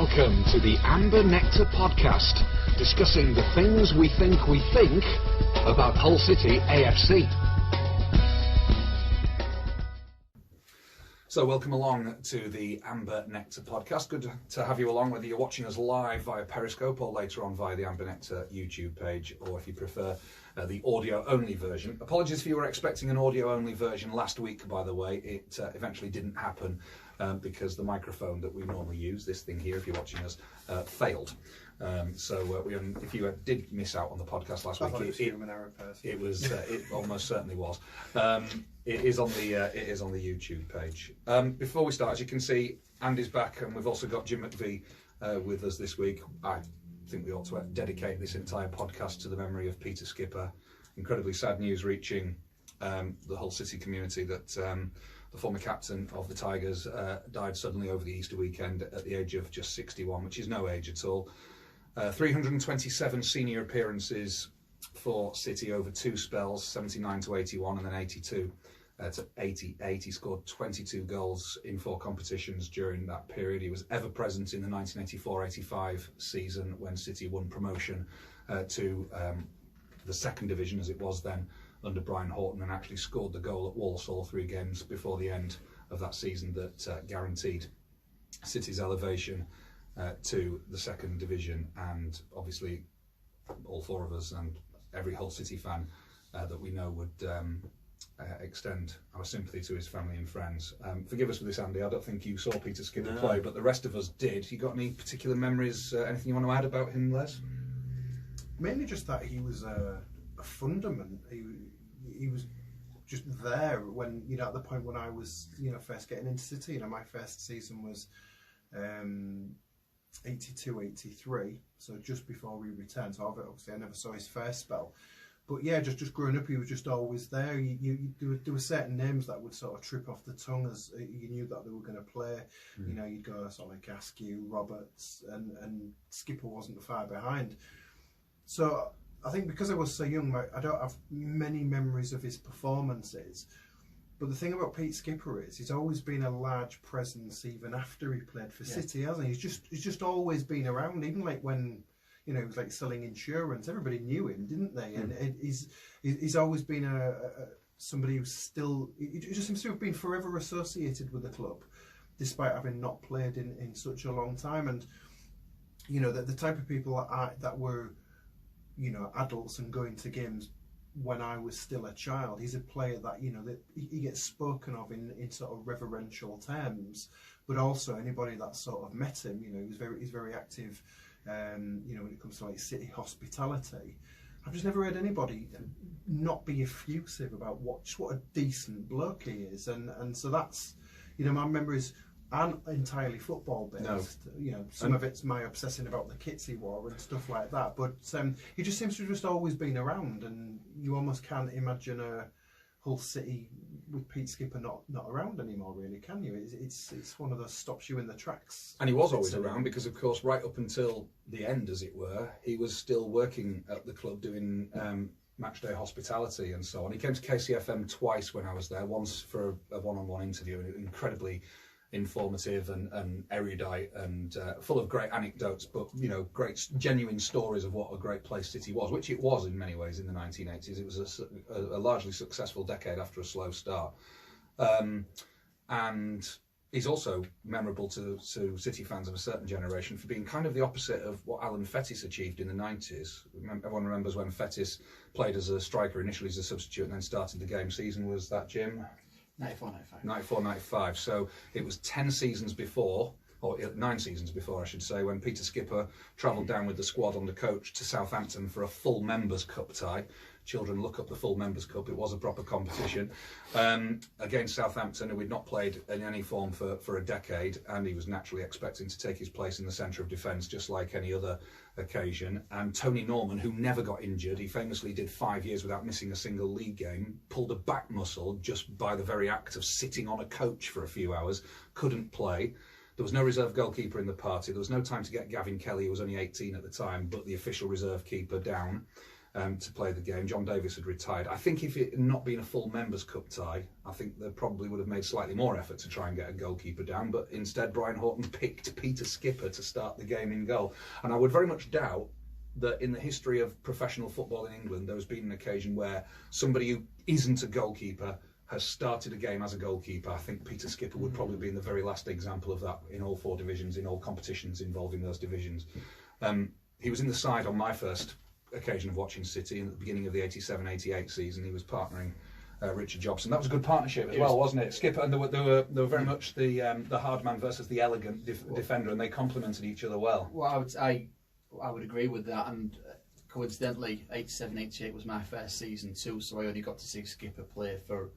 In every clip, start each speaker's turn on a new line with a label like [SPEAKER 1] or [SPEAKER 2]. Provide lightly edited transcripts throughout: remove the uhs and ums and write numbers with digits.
[SPEAKER 1] Welcome to the Amber Nectar podcast, discussing the things we think about Hull City AFC.
[SPEAKER 2] So welcome along to the Amber Nectar podcast. Good to have you along, whether you're watching us live via Periscope or later on via the Amber Nectar YouTube page, or if you prefer the audio-only version. Apologies if you were expecting an audio-only version last week, by the way. It eventually didn't happen because the microphone that we normally use, this thing here, if you're watching us, failed. If you did miss out on the podcast last week, it almost certainly was. It is on the YouTube page. Before we start, as you can see, Andy's back, and we've also got Jim McVie with us this week. I think we ought to dedicate this entire podcast to the memory of Peter Skipper. Incredibly sad news reaching the Hull City community that the former captain of the Tigers died suddenly over the Easter weekend at the age of just 61, which is no age at all. 327 senior appearances for City over two spells, 79 to 81 and then 82 to 88. He scored 22 goals in 4 competitions during that period. He was ever present in the 1984-85 season when City won promotion to the second division, as it was then, under Brian Horton, and actually scored the goal at Walsall 3 games before the end of that season that guaranteed City's elevation to the second division. And obviously all 4 of us and every Hull City fan that we know would extend our sympathy to his family and friends. Forgive us for this, Andy, I don't think you saw Peter Skipper play, but the rest of us did. You got any particular memories, anything you want to add about him, Les?
[SPEAKER 3] Mainly just that he was a fundament. He was just there when, at the point when I was, first getting into City. My first season was 82-83, so just before we returned. So obviously I never saw his first spell. But yeah, just growing up, he was just always there. There were certain names that would sort of trip off the tongue as you knew that they were going to play. You'd go sort of like Askew, Roberts, and Skipper wasn't far behind. So I think because I was so young, I don't have many memories of his performances. But the thing about Pete Skipper is he's always been a large presence even after he played for City, hasn't he? He's just always been around, even like when he was like selling insurance. Everybody knew him, didn't they? And he's always been somebody who's still. He just seems to have been forever associated with the club, despite having not played in such a long time. And the type of people that were adults and going to games when I was still a child. He's a player that that he gets spoken of in sort of reverential terms, but also anybody that sort of met him, he's very active. When it comes to like City hospitality, I've just never heard anybody not be effusive about what a decent bloke he is, and so that's my memories aren't entirely football based. No. Some of it's my obsessing about the kits he wore and stuff like that, but he just seems to have just always been around, and you almost can't imagine a Hull City with Pete Skipper not around anymore, really, can you? It's one of those stops you in the tracks.
[SPEAKER 2] And he was always around because, of course, right up until the end, as it were, he was still working at the club doing matchday hospitality and so on. He came to KCFM twice when I was there, once for a one-on-one interview, incredibly informative and erudite and full of great anecdotes, but great genuine stories of what a great place City was, which it was in many ways in the 1980s. It was a largely successful decade after a slow start, and he's also memorable to City fans of a certain generation for being kind of the opposite of what Alan Fettis achieved in the 90s. Everyone remembers when Fettis played as a striker, initially as a substitute, and then started the game. Season was that, Jim?
[SPEAKER 4] 94-95.
[SPEAKER 2] So it was 10 seasons before, or 9 seasons before, I should say, when Peter Skipper travelled down with the squad on the coach to Southampton for a full Members' Cup tie. Children, look up the full Members' Cup. It was a proper competition against Southampton, who we'd not played in any form for a decade, and he was naturally expecting to take his place in the centre of defence, just like any other occasion. And Tony Norman, who never got injured, he famously did 5 years without missing a single league game, pulled a back muscle just by the very act of sitting on a coach for a few hours, couldn't play. There was no reserve goalkeeper in the party. There was no time to get Gavin Kelly, who was only 18 at the time, but the official reserve keeper down. to play the game. John Davis had retired. I think if it had not been a full Members' Cup tie, I think they probably would have made slightly more effort to try and get a goalkeeper down, but instead Brian Horton picked Peter Skipper to start the game in goal. And I would very much doubt that in the history of professional football in England, there has been an occasion where somebody who isn't a goalkeeper has started a game as a goalkeeper. I think Peter Skipper would probably be in the very last example of that in all 4 divisions, in all competitions involving those divisions. He was in the side on my first occasion of watching City in the beginning of the 87-88 season. He was partnering Richard Jobson. That was a good partnership as well, wasn't it? Skipper, and they were very much the hard man versus the elegant defender, and they complemented each other well.
[SPEAKER 4] Well, I would agree with that, and coincidentally, 87-88 was my first season too, so I only got to see Skipper play for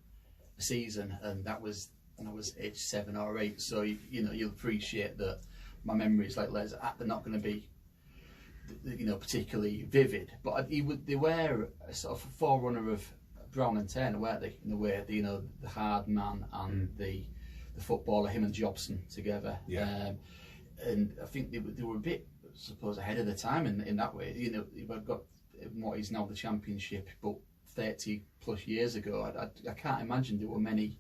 [SPEAKER 4] a season, and that was when I was age 7 or 8. So you'll appreciate that my memories, like Les, they're not going to be particularly vivid, but they were a sort of forerunner of Brown and Turner, weren't they? In a way, the hard man and the footballer, him and Jobson together.
[SPEAKER 2] Yeah.
[SPEAKER 4] And I think they were a bit, I suppose, ahead of the time in that way. We've got what is now the Championship, but 30 plus years ago, I can't imagine there were many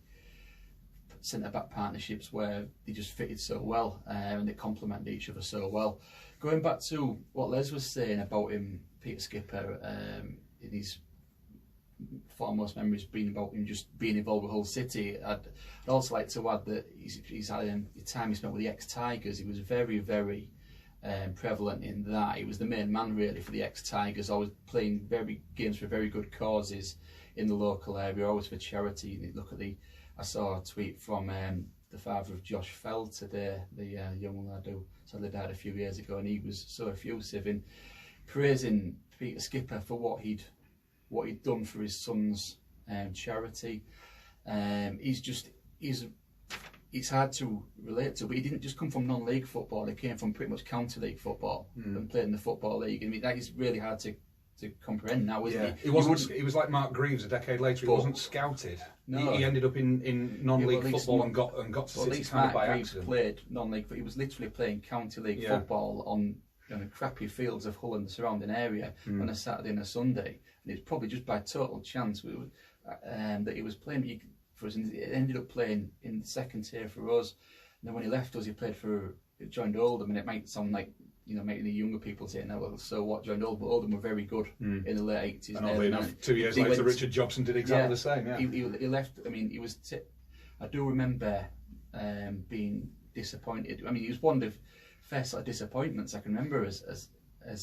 [SPEAKER 4] centre-back partnerships where they just fitted so well and they complemented each other so well. Going back to what Les was saying about him, Peter Skipper, in his foremost memories being about him just being involved with Hull City, I'd also like to add that he's had the time he spent with the ex-Tigers. He was very, very prevalent in that. He was the main man really for the ex-Tigers, always playing games for very good causes in the local area, always for charity. I saw a tweet from the father of Josh Feld today, the young lad who sadly died a few years ago, and he was so effusive in praising Peter Skipper for what he'd done for his son's charity. It's hard to relate to, but he didn't just come from non-league football. He came from pretty much county league football and played in the football league. I mean, that is really hard to comprehend now, isn't it?
[SPEAKER 2] He was like Mark Greaves a decade later. He wasn't scouted. No. He ended up in non-league football and got to City kind of by accident.
[SPEAKER 4] Played non-league, but he was literally playing county league football on crappy fields of Hull and the surrounding area on a Saturday and a Sunday. And it's probably just by total chance that he was playing for us, and he ended up playing in the second tier for us. And then when he left us, he joined Oldham, and it might sound like making the younger people say, "No, well, so what?" Joined Oldham, but Oldham were very good in the late 80s.
[SPEAKER 2] And oddly enough, 2 years later, Richard Jobson did exactly the same. Yeah,
[SPEAKER 4] he left. I mean, I do remember being disappointed. I mean, he was one of the first sort of disappointments I can remember as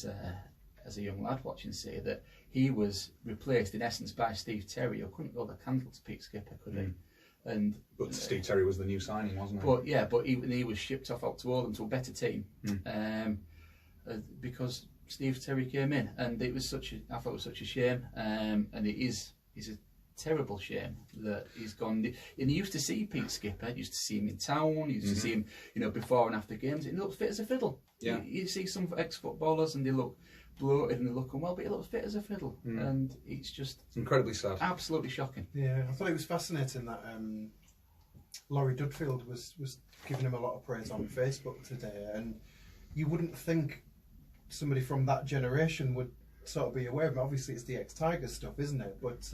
[SPEAKER 4] a young lad watching City, that he was replaced in essence by Steve Terry, who couldn't hold a candle to Pete Skipper, could he?
[SPEAKER 2] But Steve Terry was the new signing, wasn't he?
[SPEAKER 4] But he was shipped off out to Oldham to a better team because Steve Terry came in, and I thought it was such a shame, and it's a terrible shame that he's gone. And you used to see Pete Skipper, you used to see him in town, you used to see him, before and after games. He looked fit as a fiddle.
[SPEAKER 2] Yeah.
[SPEAKER 4] You see some ex-footballers and they look bloated and they're looking well, but he looks fit as a fiddle, and it's
[SPEAKER 2] incredibly sad,
[SPEAKER 4] absolutely shocking.
[SPEAKER 3] Yeah, I thought it was fascinating that Laurie Dudfield was giving him a lot of praise on Facebook today, and you wouldn't think somebody from that generation would sort of be aware of him. Obviously, it's the ex-Tigers stuff, isn't it? But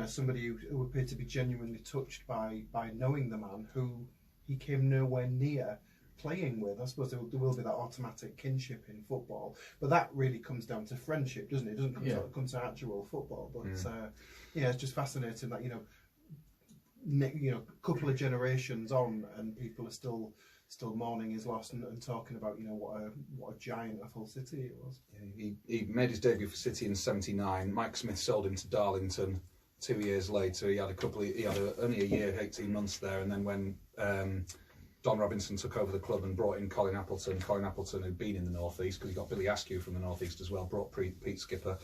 [SPEAKER 3] somebody who appeared to be genuinely touched by knowing the man who he came nowhere near playing with. I suppose there will be that automatic kinship in football, but that really comes down to friendship, doesn't it? It doesn't come to actual football. But it's just fascinating that a couple of generations on, and people are still mourning his loss and talking about what a giant of Hull City it was.
[SPEAKER 2] Yeah, he made his debut for City in '79. Mike Smith sold him to Darlington 2 years later. He had only a year, 18 months there, and then when Don Robinson took over the club and brought in Colin Appleton. Colin Appleton had been in the North East because he got Billy Askew from the North East as well, brought Pete Skipper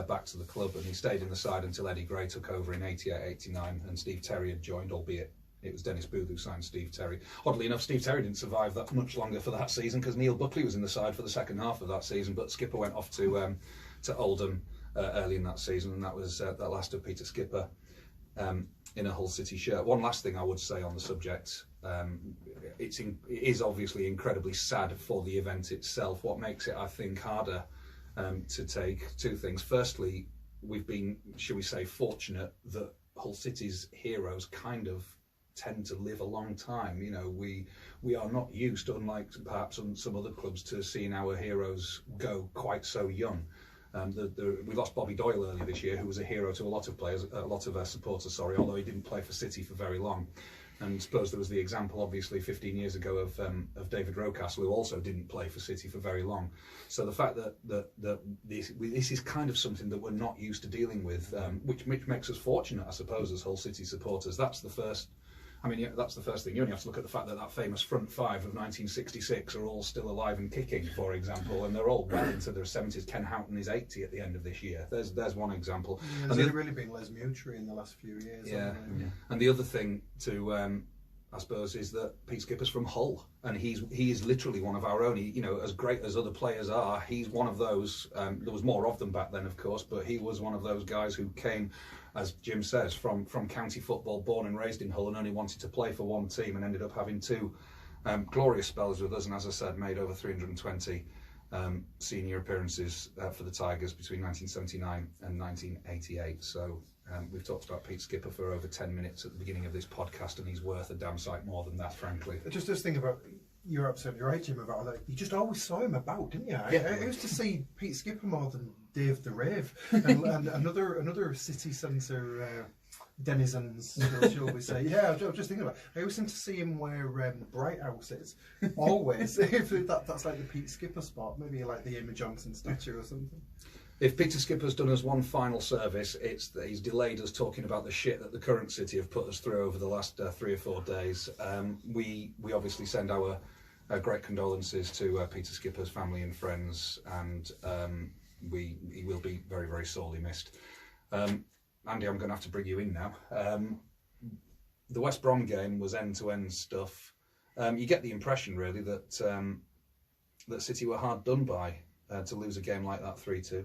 [SPEAKER 2] back to the club, and he stayed in the side until Eddie Gray took over in '88-89, and Steve Terry had joined, albeit it was Dennis Booth who signed Steve Terry. Oddly enough, Steve Terry didn't survive that much longer for that season because Neil Buckley was in the side for the second half of that season, but Skipper went off to Oldham early in that season, and that was that last of Peter Skipper in a Hull City shirt. One last thing I would say on the subject. It is obviously incredibly sad for the event itself. What makes it, I think, harder to take. Two things. Firstly, we've been, shall we say, fortunate that Hull City's heroes kind of tend to live a long time. You know, we are not used, unlike perhaps on some other clubs, to seeing our heroes go quite so young. We lost Bobby Doyle earlier this year, who was a hero to a lot of players, a lot of supporters. Sorry, although he didn't play for City for very long. And I suppose there was the example, obviously, 15 years ago of David Rocastle, who also didn't play for City for very long. So the fact that this is kind of something that we're not used to dealing with, which makes us fortunate, I suppose, as Hull City supporters. That's the first. I mean, yeah, that's the first thing. You only have to look at the fact that famous front five of 1966 are all still alive and kicking, for example, and they're all well into their 70s. Ken Houghton is 80 at the end of this year. There's one example.
[SPEAKER 3] Yeah, there's only really been Les Mutry in the last few years.
[SPEAKER 2] Yeah. And the other thing to, I suppose, is that Pete Skipper's from Hull, and he is literally one of our own. You know, as great as other players are, he's one of those. There was more of them back then, of course, but he was one of those guys who came, as Jim says, from county football, born and raised in Hull, and only wanted to play for one team, and ended up having two glorious spells with us. And as I said, made over 320 senior appearances for the Tigers between 1979 and 1988. So we've talked about Pete Skipper for over 10 minutes at the beginning of this podcast, and he's worth a damn sight more than that, frankly.
[SPEAKER 3] Just this thing about, you're absolutely right, Jim, about that. You just always saw him about, didn't you?
[SPEAKER 2] Yeah.
[SPEAKER 3] I used to see Pete Skipper more than Dave the Rave, and another city centre denizens, shall we say. Yeah, I was just thinking about it. I always seem to see him where Bright House is. Always. If that's like the Pete Skipper spot, maybe like the Emma Johnson statue or something.
[SPEAKER 2] If Peter Skipper's done us one final service, it's that he's delayed us talking about the shit that the current City have put us through over the last 3 or 4 days. We obviously send our great condolences to Peter Skipper's family and friends, and he will be very, very sorely missed. Andy, I'm going to have to bring you in now. The West Brom game was end-to-end stuff. You get the impression, really, that that City were hard done by to lose a game like that 3-2.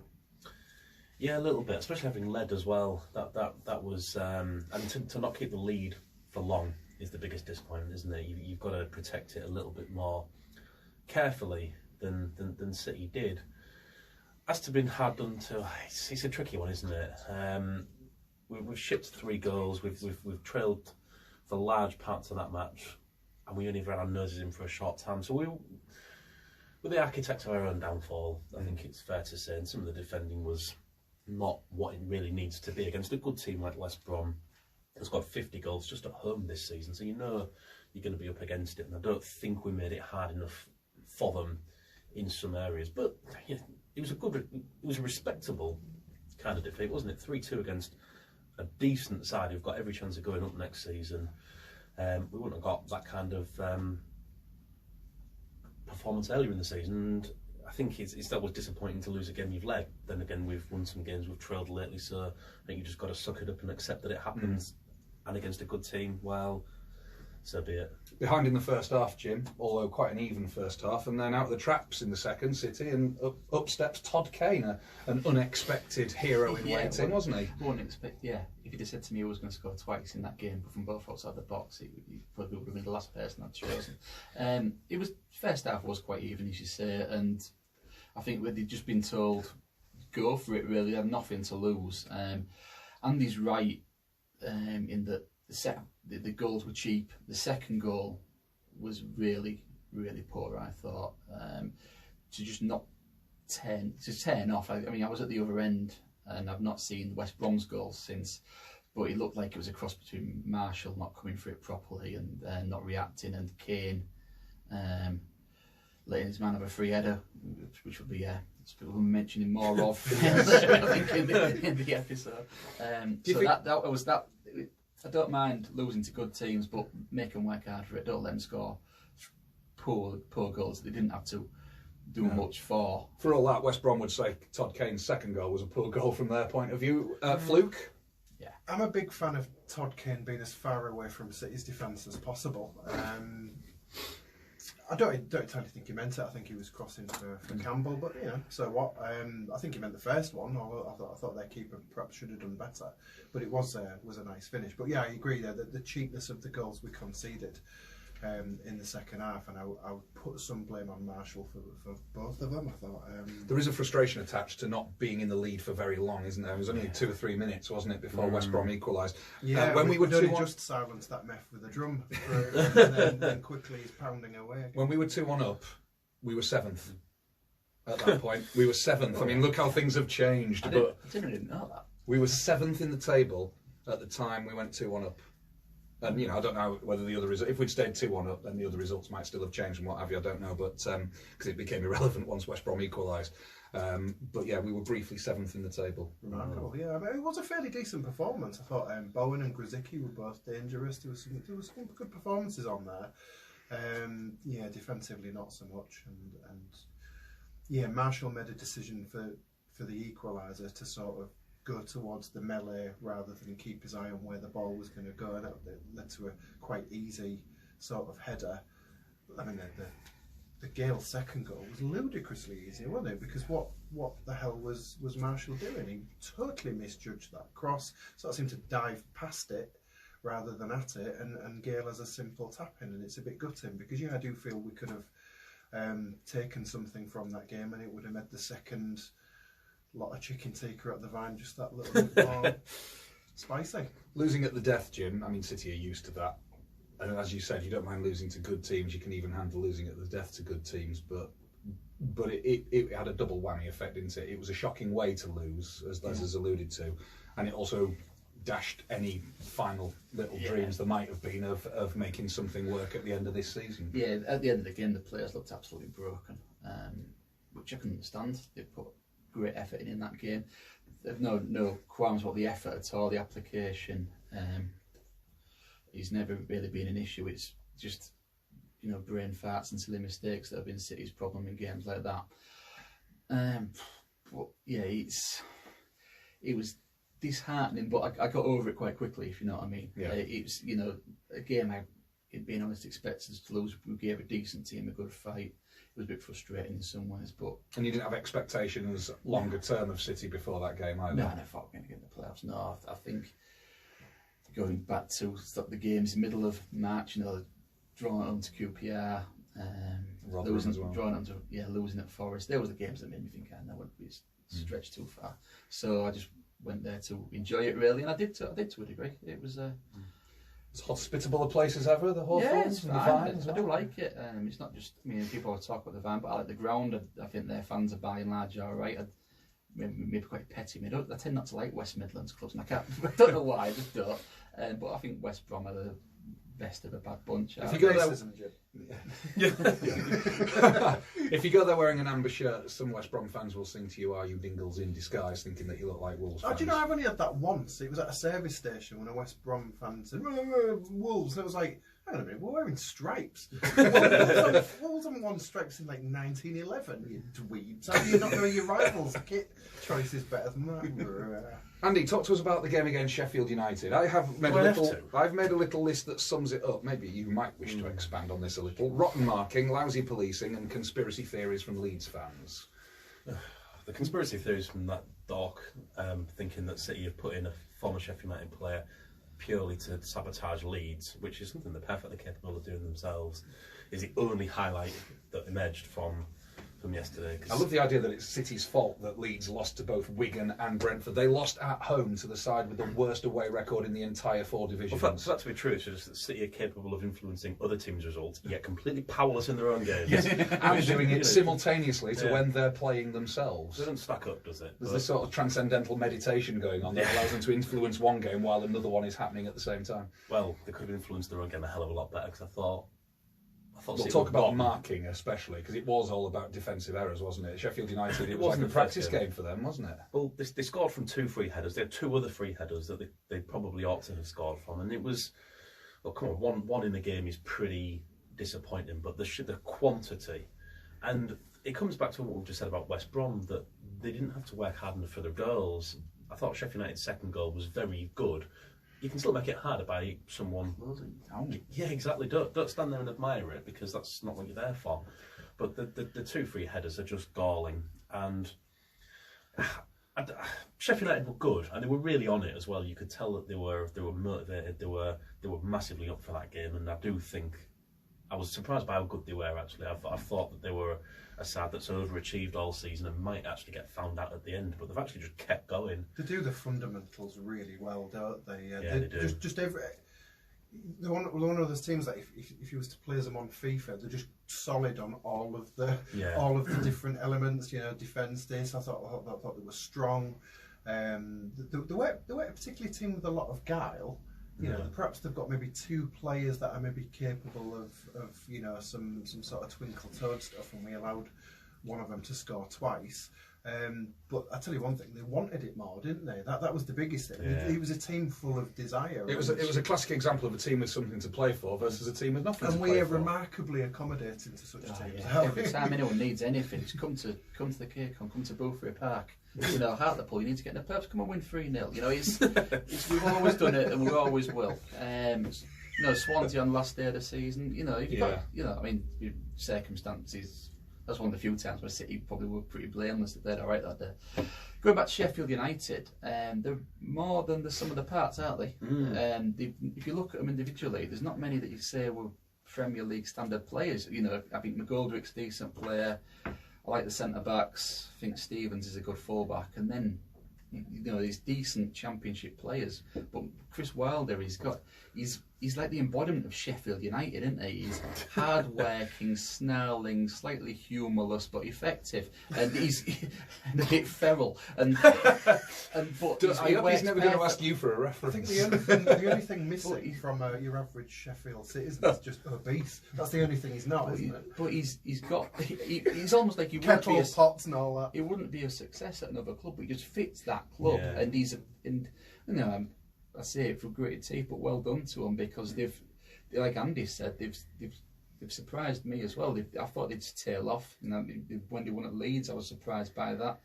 [SPEAKER 5] Yeah, a little bit, especially having led as well. That was, and to not keep the lead for long is the biggest disappointment, isn't it? You've got to protect it a little bit more carefully than City did. As to being hard done to, it's a tricky one, isn't it? We've shipped 3 goals. We've trailed for large parts of that match, and we only ran our noses in for a short time. So we're the architects of our own downfall, I think it's fair to say. And some of the defending was not what it really needs to be against a good team like West Brom. It's got 50 goals just at home this season, so you know you're going to be up against it. And I don't think we made it hard enough for them in some areas. But yeah, it was a respectable kind of defeat, wasn't it? 3-2 against a decent side who've got every chance of going up next season. We wouldn't have got that kind of performance earlier in the season. And I think it's that was disappointing to lose a game you've led. Then again, we've won some games we've trailed lately, so I think you just got to suck it up and accept that it happens. And against a good team, well, so be it.
[SPEAKER 2] Behind in the first half, Jim, although quite an even first half, and then out of the traps in the second, City, and up steps Todd Kane, an unexpected hero in waiting, wasn't he?
[SPEAKER 4] I wouldn't expect, yeah. If he'd have said to me he was going to score twice in that game, but from both outside the box, he probably would have been the last person I'd chosen. It was, first half was quite even, as you say, and I think they'd just been told, go for it really, they have nothing to lose. Andy's right in that the goals were cheap. The second goal was really, really poor, I thought. To just not turn off. I mean, I was at the other end and I've not seen West Brom's goals since, but it looked like it was a cross between Marshall not coming for it properly and not reacting, and Kane letting his man have a free header, which will be we'll be mentioning more of I think in the episode. That was that. I don't mind losing to good teams, but make them work hard for it. Don't let them score poor goals they didn't have to do much for.
[SPEAKER 2] For all that, West Brom would say Todd Kane's second goal was a poor goal from their point of view. Fluke?
[SPEAKER 3] Yeah, I'm a big fan of Todd Kane being as far away from City's defence as possible. I don't entirely think he meant it. I think he was crossing for Campbell, but so what? I think he meant the first one. I thought their keeper perhaps should have done better, but it was a nice finish. But yeah, I agree there that the cheapness of the goals we conceded in the second half, and I would put some blame on Marshall for both of them. I thought
[SPEAKER 2] there is a frustration attached to not being in the lead for very long, isn't there? It was only 2 or 3 minutes, wasn't it, before West Brom equalised?
[SPEAKER 3] Yeah,
[SPEAKER 2] when we were
[SPEAKER 3] only
[SPEAKER 2] 2-1,
[SPEAKER 3] just silenced that meth with a drum, and then quickly he's pounding away again.
[SPEAKER 2] when we were 2-1 up, we were 7th. At that point, we were 7th. I mean, look how things have changed.
[SPEAKER 4] I
[SPEAKER 2] But
[SPEAKER 4] didn't know that.
[SPEAKER 2] we were 7th in the table at the time we went 2-1 up. And, I don't know whether the other result, if we'd stayed 2-1 up, then the other results might still have changed and what have you, I don't know, but because it became irrelevant once West Brom equalised. But yeah, we were briefly 7th in the table.
[SPEAKER 3] Remarkable, yeah. I mean, it was a fairly decent performance. I thought Bowen and Grzycki were both dangerous. There was some good performances on there. Yeah, defensively not so much, and yeah, Marshall made a decision for the equaliser to sort of go towards the melee rather than keep his eye on where the ball was going to go. That led to a quite easy sort of header. I mean, the Gale second goal was ludicrously easy, wasn't it? Because what the hell was Marshall doing? He totally misjudged that cross, sort of seemed to dive past it rather than at it, and Gale has a simple tap in, and it's a bit gutting because, yeah, I do feel we could have taken something from that game, and it would have made the second lot of chicken tikka at the Vine just that little bit more spicy.
[SPEAKER 2] Losing at the death, Jim, I mean, City are used to that. And as you said, you don't mind losing to good teams. You can even handle losing at the death to good teams. But it had a double whammy effect, didn't it? It was a shocking way to lose, as Les has alluded to. And it also dashed any final little dreams there might have been of making something work at the end of this season.
[SPEAKER 4] Yeah, at the end of the game, the players looked absolutely broken, which I can understand. They put great effort in that game. They've no qualms about the effort at all. The application is never really been an issue. It's just, brain farts and silly mistakes that have been City's problem in games like that. But yeah, it was disheartening, but I got over it quite quickly, if you know what I mean.
[SPEAKER 2] Yeah.
[SPEAKER 4] It's a game I, being honest, expected us to lose. We gave a decent team a good fight. It was a bit frustrating in some ways, but... And
[SPEAKER 2] you didn't have expectations longer term of City before that game either?
[SPEAKER 4] No, I never thought we were going to get in the playoffs. No, I think going back to the games in the middle of March, drawing on to QPR, losing, as well. Drawing on to losing at Forest. They were the games that made me think I wouldn't be stretched too far. So I just went there to enjoy it really, and I did to a degree. It was
[SPEAKER 2] as hospitable a place as ever, the Hawthorns and the Vine.
[SPEAKER 4] I do like it. It's not just people talk about the Vine, but I like the ground. I think their fans are by and large all right. Maybe quite petty. I tend not to like West Midlands clubs, and I don't know why. I just don't. But I think West Brom are the best of a bad bunch.
[SPEAKER 2] If you go if you go there wearing an amber shirt, some West Brom fans will sing to you, "Are you Dingles in disguise?" thinking that you look like Wolves fans.
[SPEAKER 3] Do you know, I've only had that once. It was at a service station when a West Brom fan said, "Wolves." And I was like, hang on a minute, we're wearing stripes. Wolves haven't worn stripes in like 1911, you dweebs. How do you not know your rivals' kit choice is better than that?
[SPEAKER 2] Andy, talk to us about the game against Sheffield United. I've made a little list that sums it up. Maybe you might wish to expand on this a little. Rotten marking, lousy policing, and conspiracy theories from Leeds fans.
[SPEAKER 5] The conspiracy theories from that doc, thinking that City have put in a former Sheffield United player purely to sabotage Leeds, which is something they're perfectly capable of doing themselves, is the only highlight that emerged from yesterday.
[SPEAKER 2] I love the idea that it's City's fault that Leeds lost to both Wigan and Brentford. They lost at home to the side with the worst away record in the entire 4 divisions.
[SPEAKER 5] Well, for that to be true, it's just that City are capable of influencing other teams' results, yet completely powerless in their own games.
[SPEAKER 2] Yes, and doing it simultaneously to when they're playing themselves.
[SPEAKER 5] It doesn't stack up, does it?
[SPEAKER 2] There's this sort of transcendental meditation going on that allows them to influence one game while another one is happening at the same time.
[SPEAKER 5] Well, they could have influenced their own game a hell of a lot better, because I thought
[SPEAKER 2] we'll talk about marking especially, because it was all about defensive errors, wasn't it? Sheffield United, it was like a practice game for them, wasn't it?
[SPEAKER 5] Well, they scored from 2 free headers. They had 2 other free headers that they probably ought to have scored from, and it was, well, come on, one in the game is pretty disappointing, but the quantity, and it comes back to what we've just said about West Brom, that they didn't have to work hard enough for their goals. I thought Sheffield United's second goal was very good. You can still make it harder by someone. Yeah, exactly. Don't stand there and admire it, because that's not what you're there for. But the 2 free headers are just galling, and Sheffield United were good, and they were really on it as well. You could tell that they were motivated. They were massively up for that game, and I do think I was surprised by how good they were, actually. I thought that they were a side that's overachieved all season and might actually get found out at the end, but they've actually just kept going.
[SPEAKER 3] They do the fundamentals really well, don't they?
[SPEAKER 5] Yeah, they do.
[SPEAKER 3] Just every. They're one of those teams that if you was to play them on FIFA, they're just solid on all of the different elements. You know, defence. This I thought they were strong. They weren't a particularly team with a lot of guile. You know, perhaps they've got maybe 2 players that are maybe capable of you know some sort of twinkle toed stuff, and we allowed one of them to score twice. But I tell you one thing, they wanted it more, didn't they? That was the biggest thing.
[SPEAKER 5] Yeah.
[SPEAKER 3] It was a team full of desire.
[SPEAKER 2] It was a classic example of a team with something to play for versus a team with nothing
[SPEAKER 3] and
[SPEAKER 2] to play
[SPEAKER 3] we are
[SPEAKER 2] for.
[SPEAKER 3] remarkably accommodating to such teams.
[SPEAKER 4] Yeah. Every time anyone needs anything, just come to the KCOM, come to Boothray Park. You know, Hartlepool, you need to get in the pubs, come and win 3-0. You know, it's we've always done it, and we always will. You know, Swansea on the last day of the season. You know, you've got, you know, I mean, circumstances. That's one of the few times where City probably were pretty blameless that they're all right that day. Going back to Sheffield United, they're more than the sum of the parts, aren't they? If you look at them individually, there's not many that you say were Premier League standard players. You know, I think McGoldrick's a decent player. I like the centre backs. I think Stevens is a good fullback, and then you know these decent Championship players. But Chris Wilder, he's like the embodiment of Sheffield United, isn't he? He's hard-working, snarling, slightly humourless but effective, and he's a bit feral. I hope
[SPEAKER 2] he's never going to ask you for a
[SPEAKER 3] I
[SPEAKER 2] reference.
[SPEAKER 3] think the only thing missing from your average Sheffield citizen is just obese. That's the only thing he's not, isn't it?
[SPEAKER 4] But he's almost like he wouldn't
[SPEAKER 3] Kettle
[SPEAKER 4] be a,
[SPEAKER 3] pots and all that.
[SPEAKER 4] he wouldn't be a success at another club, but he just fits that club, and you know, I say it for gritted teeth, but well done to them, because they've, like Andy said, they've surprised me as well. I thought they'd tail off. You know, when they won at Leeds, I was surprised by that,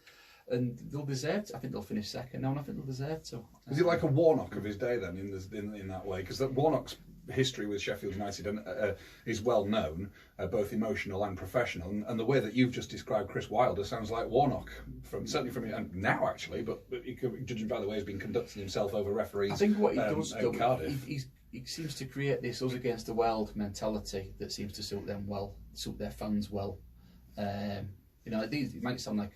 [SPEAKER 4] and they'll deserve to. I think they'll finish second now, and I think they'll deserve to.
[SPEAKER 2] Is he like a Warnock of his day then, in that way? Because Warnock's history with Sheffield United is well known, both emotional and professional, and the way that you've just described Chris Wilder sounds like Warnock, certainly from and now actually, but judging by the way he's been conducting himself over referees.
[SPEAKER 4] I think what he does,
[SPEAKER 2] in Cardiff.
[SPEAKER 4] he seems to create this us against the world mentality that seems to suit them well, suit their fans well. You know, it might sound like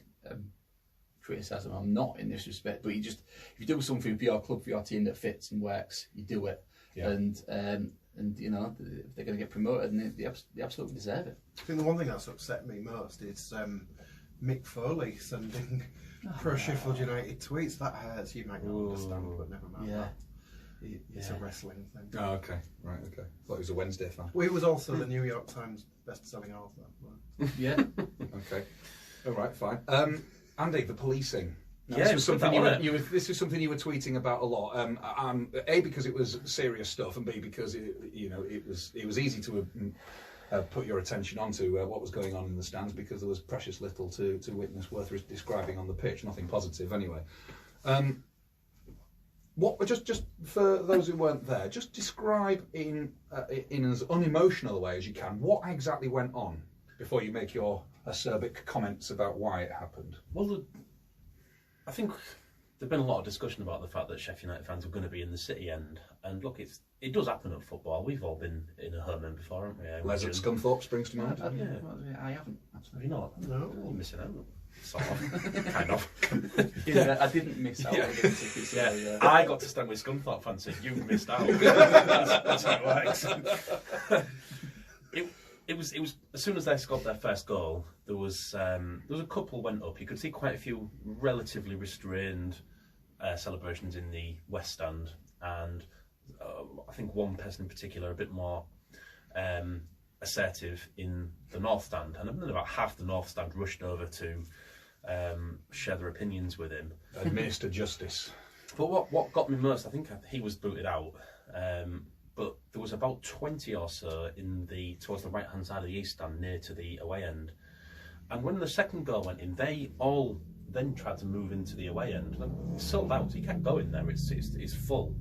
[SPEAKER 4] criticism. I'm not in this respect, but if you do something for your club, for your team that fits and works, you do it. Yeah. And you know, if they're going to get promoted, and they absolutely deserve it.
[SPEAKER 3] I think the one thing that's upset me most is Mick Foley sending pro Sheffield United tweets. That hurts. You might not understand, but never mind.
[SPEAKER 4] Yeah.
[SPEAKER 3] It's a wrestling thing.
[SPEAKER 2] Oh, okay, right, okay. I thought he was a Wednesday fan.
[SPEAKER 3] Well, he was also the New York Times best-selling author.
[SPEAKER 4] Yeah.
[SPEAKER 2] Okay, all right, fine. Andy, the policing. Now,
[SPEAKER 5] Yeah,
[SPEAKER 2] this was something
[SPEAKER 5] this
[SPEAKER 2] was something you were tweeting about a lot. A, because it was serious stuff, and B, because it was easy to put your attention onto what was going on in the stands, because there was precious little to witness worth describing on the pitch. Nothing positive, anyway. What just for those who weren't there, just describe in as unemotional a way as you can what exactly went on before you make your acerbic comments about why it happened.
[SPEAKER 5] Well, I think there's been a lot of discussion about the fact that Sheffield United fans are going to be in the City end, and look, it does happen at football. We've all been in a home end before, haven't we?
[SPEAKER 2] Les at Scunthorpe springs to mind.
[SPEAKER 4] I haven't.
[SPEAKER 5] Have you not?
[SPEAKER 3] No.
[SPEAKER 5] You're missing out. Sort of. Kind of.
[SPEAKER 4] I didn't miss out on the tickets.
[SPEAKER 5] Yeah. I got to stand with Scunthorpe fans, so you missed out. That's how it works. It was as soon as they scored their first goal, there was a couple went up. You could see quite a few relatively restrained celebrations in the West Stand, and I think one person in particular a bit more assertive in the North Stand, and then about half the North Stand rushed over to share their opinions with him,
[SPEAKER 2] administer justice.
[SPEAKER 5] But what got me most, I think he was booted out. But there was about 20 or so towards the right hand side of the East Stand, near to the away end. And when the second goal went in, they all then tried to move into the away end. It's sold out. You can't go in there. It's full.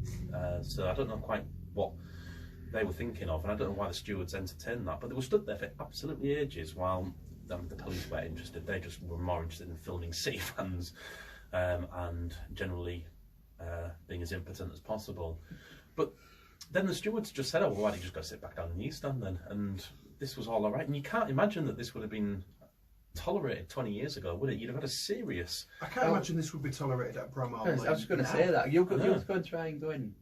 [SPEAKER 5] So I don't know quite what they were thinking of, and I don't know why the stewards entertained that. But they were stood there for absolutely ages while the police weren't interested. They just were more interested in filming City fans and generally being as impotent as possible. But then the stewards just said, "Oh, well, why don't you just go sit back down in the East Stand then?" And this was all right. And you can't imagine that this would have been tolerated 20 years ago, would it? You'd have had a serious...
[SPEAKER 3] I can't imagine this would be tolerated at Brom.
[SPEAKER 4] I was just going to say that. You're going to try and go in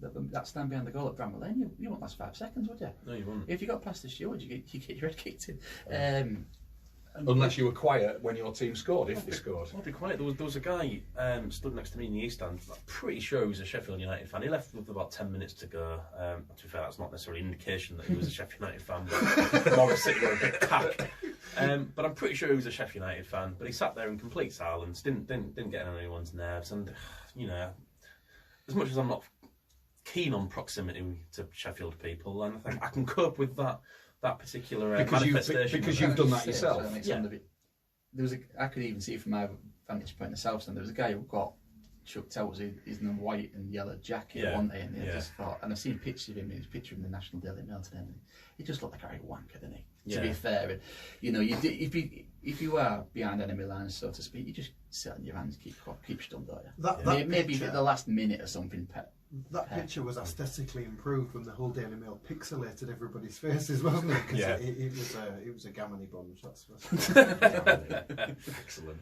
[SPEAKER 4] that stand behind the goal at Bramall Lane, you won't last 5 seconds, would you?
[SPEAKER 5] No, you won't.
[SPEAKER 4] If you got past the steward, you get your head kicked in.
[SPEAKER 2] Unless you were quiet when your team scored, if they scored.
[SPEAKER 5] I'll be quiet. There was a guy stood next to me in the East Stand. I'm pretty sure he was a Sheffield United fan. He left with about 10 minutes to go. To be fair, that's not necessarily an indication that he was a Sheffield United fan, but more of a City or a big pack. But I'm pretty sure he was a Sheffield United fan. But he sat there in complete silence, didn't get on anyone's nerves. And, you know, as much as I'm not keen on proximity to Sheffield people, and I think I can cope with that particular manifestation.
[SPEAKER 2] Because you've done that yourself.
[SPEAKER 4] I could even see it from my vantage point in the South Stand. There was a guy who got chucked out. He's in a white and yellow jacket, one day, and I just thought, and I've seen pictures of him. His picture in the National Daily Mail today. And he just looked like a right wanker, didn't he? To be fair, and, you know, if you are behind enemy lines, so to speak, you just sit on your hands, keep stunned, don't you? Maybe at the last minute or something.
[SPEAKER 3] That picture was aesthetically improved when the whole Daily Mail pixelated everybody's faces, wasn't it? Because it was a gammony bunch. That's
[SPEAKER 2] Excellent.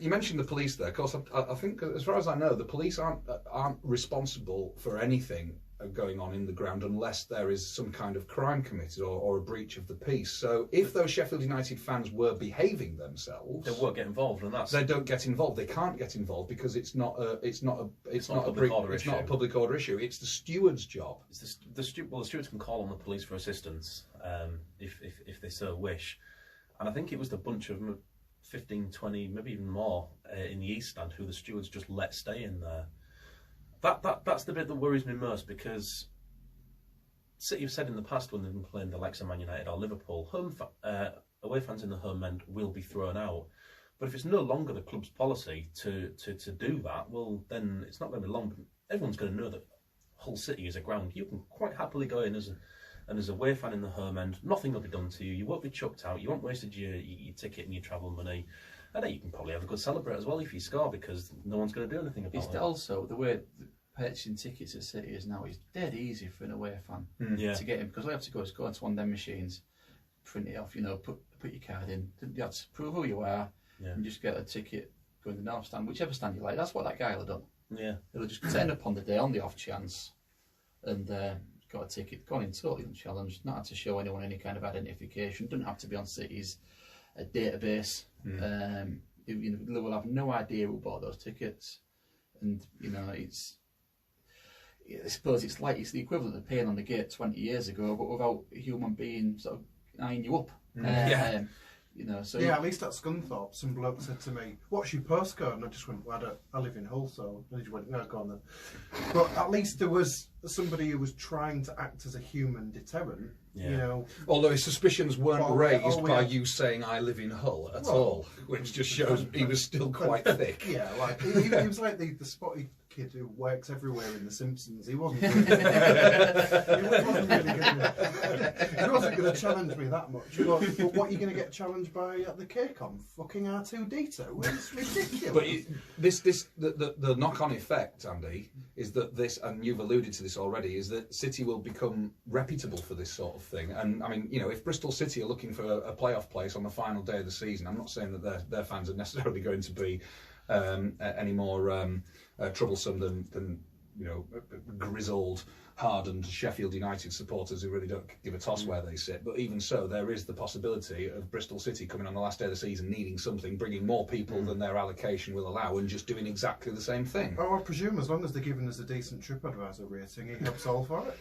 [SPEAKER 2] You mentioned the police there. Of course, I think, as far as I know, the police aren't responsible for anything going on in the ground unless there is some kind of crime committed or a breach of the peace. So if those Sheffield United fans were behaving themselves,
[SPEAKER 5] they won't get involved, and
[SPEAKER 2] they don't get involved. They can't get involved because it's not a public order issue. It's the steward's job.
[SPEAKER 5] It's the stewards can call on the police for assistance if they so wish. And I think it was the bunch of 15, 20, maybe even more in the East Stand who the stewards just let stay in there. That's the bit that worries me most, because City have said in the past when they've been playing the likes of Man United or Liverpool, away fans in the home end will be thrown out. But if it's no longer the club's policy to do that, well, then it's not going to be long. Everyone's going to know that Hull City is a ground you can quite happily go in as an away fan in the home end. Nothing will be done to you. You won't be chucked out. You won't wasted your ticket and your travel money. I know you can probably have a good celebrate as well if you score, because no one's going to do anything about it.
[SPEAKER 4] It's also the way purchasing tickets at City is now is dead easy for an away fan to get in, because all you have to go is go into one of them machines, print it off, you know, put your card in. You have to prove who you are and just get a ticket, go in the North Stand, whichever stand you like. That's what that guy will have done. Yeah, he'll just turn up on the day on the off chance and got a ticket, gone in totally unchallenged, not had to show anyone any kind of identification, doesn't have to be on City's database. You know, will have no idea who bought those tickets, and you know, I suppose it's the equivalent of paying on the gate 20 years ago, but without a human being sort of eyeing you up. You know, so
[SPEAKER 3] at least at Scunthorpe, some bloke said to me, "What's your postcode?" And I just went, "Well, I live in Hull," so and he just went, "No, go on then." But at least there was somebody who was trying to act as a human deterrent. You know,
[SPEAKER 2] although his suspicions weren't raised by you saying "I live in Hull" at all, which just shows he was still quite thick.
[SPEAKER 3] Yeah, like he was like the spotty kid who works everywhere in The Simpsons. He wasn't really, he wasn't going to challenge me that much. But what are you going to get challenged by at the KCOM? Fucking R2D2? It's ridiculous.
[SPEAKER 2] But the knock-on effect, Andy, is that this, and you've alluded to this already, is that City will become reputable for this sort of thing. And I mean, you know, if Bristol City are looking for a playoff place on the final day of the season, I'm not saying that their fans are necessarily going to be any more troublesome than you know, grizzled, hardened Sheffield United supporters who really don't give a toss where they sit. But even so, there is the possibility of Bristol City coming on the last day of the season, needing something, bringing more people than their allocation will allow, and just doing exactly the same thing.
[SPEAKER 3] Oh, I presume as long as they're giving us a decent TripAdvisor rating, it helps all for it.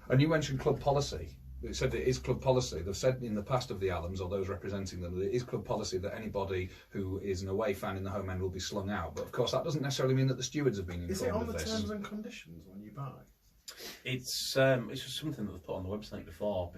[SPEAKER 2] And you mentioned club policy. It said it is club policy. They've said in the past of the Allams, or those representing them, that it is club policy that anybody who is an away fan in the home end will be slung out. But of course, that doesn't necessarily mean that the stewards have been informed of this.
[SPEAKER 3] Is it on the terms and conditions when you buy?
[SPEAKER 5] It's just something that they've put on the website before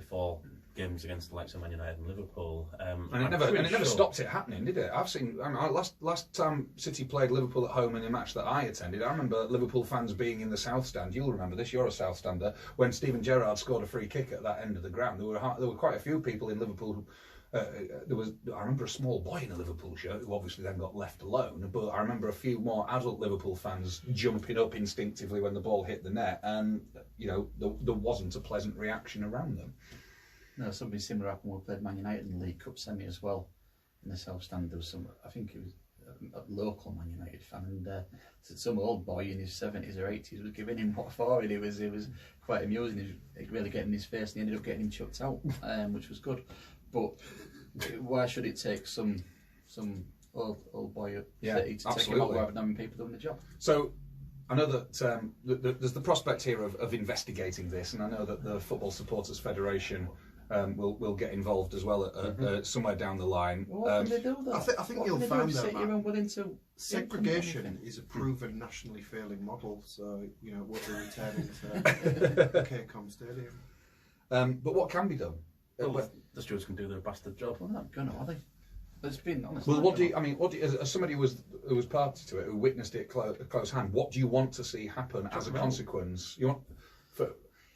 [SPEAKER 5] games against the likes of Man United and Liverpool.
[SPEAKER 2] And it never stopped it happening, did it? I've seen. Last time City played Liverpool at home in a match that I attended, I remember Liverpool fans being in the South Stand. You'll remember this. You're a South Stander. When Steven Gerrard scored a free kick at that end of the ground, there were quite a few people in Liverpool I remember a small boy in a Liverpool shirt who obviously then got left alone, but I remember a few more adult Liverpool fans jumping up instinctively when the ball hit the net, and there wasn't a pleasant reaction around them.
[SPEAKER 4] No, something similar happened when we played Man United in the League Cup semi as well. In the South Stand, there was I think it was a local Man United fan, and some old boy in his 70s or 80s was giving him what for, and it was quite amusing. He was really getting in his face, and he ended up getting him chucked out, which was good. But why should it take some old boy at 30 to take him out rather than having people doing the job?
[SPEAKER 2] So I know that there's the prospect here of investigating this, and I know that the Football Supporters Federation will get involved as well at somewhere down the line.
[SPEAKER 4] Well, what can they do though?
[SPEAKER 3] I think you'll find that segregation is a proven nationally failing model, so what they're returning to KCOM Stadium.
[SPEAKER 2] But what can be done?
[SPEAKER 5] Well, the stewards can do their bastard job.
[SPEAKER 4] Well, not gonna, are they? Let's be honest.
[SPEAKER 2] Well, what do you? As somebody who was party to it, who witnessed it close hand, what do you want to see happen as a consequence?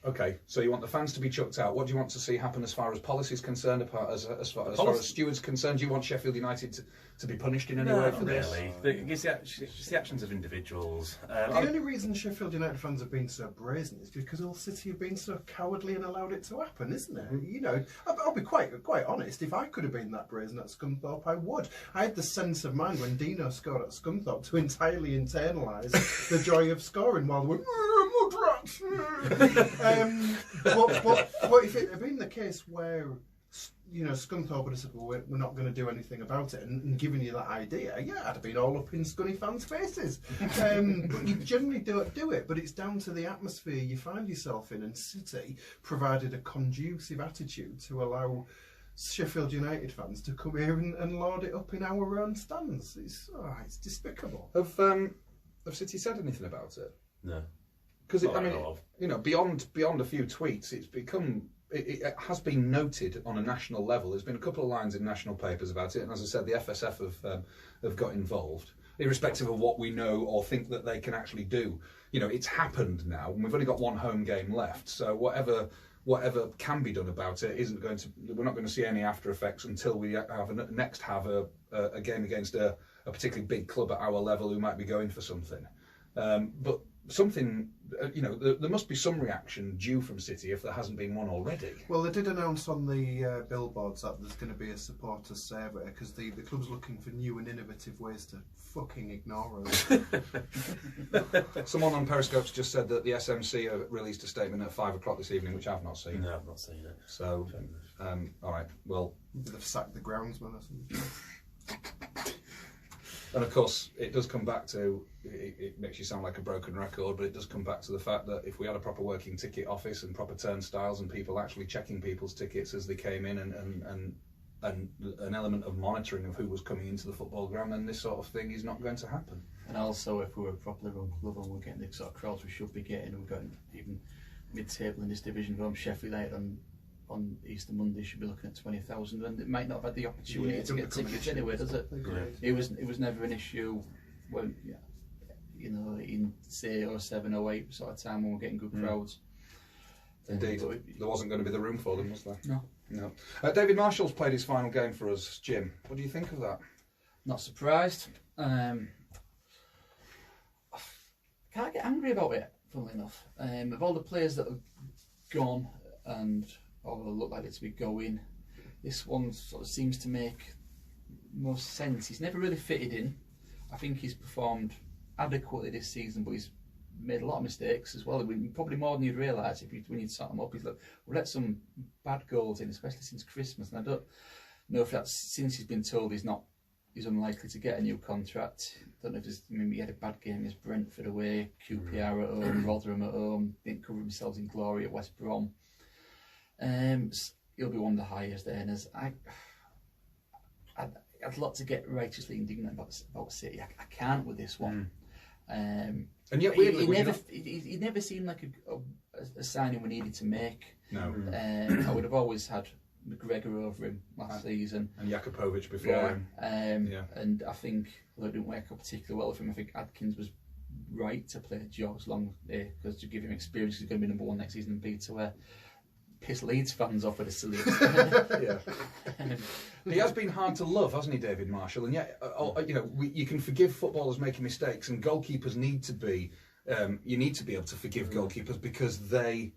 [SPEAKER 2] Okay, so you want the fans to be chucked out. What do you want to see happen as far as policy is concerned, as far as stewards concerned? Do you want Sheffield United to be punished in any way for this?
[SPEAKER 5] It's the actions of individuals.
[SPEAKER 3] The only reason Sheffield United fans have been so brazen is because all City have been so cowardly and allowed it to happen, isn't it? I'll be quite honest. If I could have been that brazen at Scunthorpe, I would. I had the sense of mind when Dino scored at Scunthorpe to entirely internalise the joy of scoring while they went, mudrats! But if it had been the case where Scunthorpe would have said, well, we're not going to do anything about it, and given you that idea, I'd have been all up in Scunny fans' faces. But you generally don't do it, but it's down to the atmosphere you find yourself in, and City provided a conducive attitude to allow Sheffield United fans to come here and laud it up in our own stands. It's despicable.
[SPEAKER 2] Have City said anything about it?
[SPEAKER 5] No.
[SPEAKER 2] Because beyond a few tweets, it's become. It has been noted on a national level. There's been a couple of lines in national papers about it, and as I said, the FSF have got involved, irrespective of what we know or think that they can actually do. It's happened now, and we've only got one home game left. So whatever can be done about it isn't going to. We're not going to see any after effects until we have a game against a particularly big club at our level who might be going for something. But something, there must be some reaction due from City if there hasn't been one already.
[SPEAKER 3] Well, they did announce on the billboards that there's going to be a supporter survey because the club's looking for new and innovative ways to fucking ignore us.
[SPEAKER 2] Someone on Periscope's just said that the SMC released a statement at 5 o'clock this evening, which I've not seen.
[SPEAKER 5] No, I've not seen it.
[SPEAKER 2] So, all right, well...
[SPEAKER 3] They've sacked the groundsman or something.
[SPEAKER 2] And of course, it does come back to, it makes you sound like a broken record, but it does come back to the fact that if we had a proper working ticket office and proper turnstiles and people actually checking people's tickets as they came in and an element of monitoring of who was coming into the football ground, then this sort of thing is not going to happen.
[SPEAKER 4] And also, if we were a properly run club and we're getting the sort of crowds we should be getting, we've got even mid-table in this division, Sheffield United on Easter Monday should be looking at 20,000, and it might not have had the opportunity to get tickets anyway, does it? It was never an issue when in say 07, 08 sort of time when we're getting good crowds.
[SPEAKER 2] Indeed, there wasn't going to be the room for them, was there?
[SPEAKER 4] No.
[SPEAKER 2] David Marshall's played his final game for us, Jim. What do you think of that?
[SPEAKER 4] Not surprised. Can't get angry about it, funnily enough. Of all the players that have gone and or look like it to be going, this one sort of seems to make most sense. He's never really fitted in. I think he's performed adequately this season, but he's made a lot of mistakes as well. Probably more than you'd realise when you'd sort him up. We've let some bad goals in, especially since Christmas, and I don't know if that's since he's been told he's unlikely to get a new contract. Don't know if he had a bad game against Brentford away, QPR at home, Rotherham at home, didn't cover themselves in glory at West Brom. He'll be one of the highest earners. I'd love to get righteously indignant about City. I can't with this one.
[SPEAKER 2] And yet, weirdly,
[SPEAKER 4] he never seemed like a signing we needed to make.
[SPEAKER 2] No.
[SPEAKER 4] I would have always had McGregor over him last season,
[SPEAKER 2] and Jakupovic before him.
[SPEAKER 4] And I think although it didn't work out particularly well for him, I think Adkins was right to play Joe as long because to give him experience, he's going to be number one next season and B to piss Leeds fans off with a silly.
[SPEAKER 2] Yeah. He has been hard to love, hasn't he, David Marshall? And yet, you can forgive footballers making mistakes, and goalkeepers need to be. You need to be able to forgive goalkeepers because they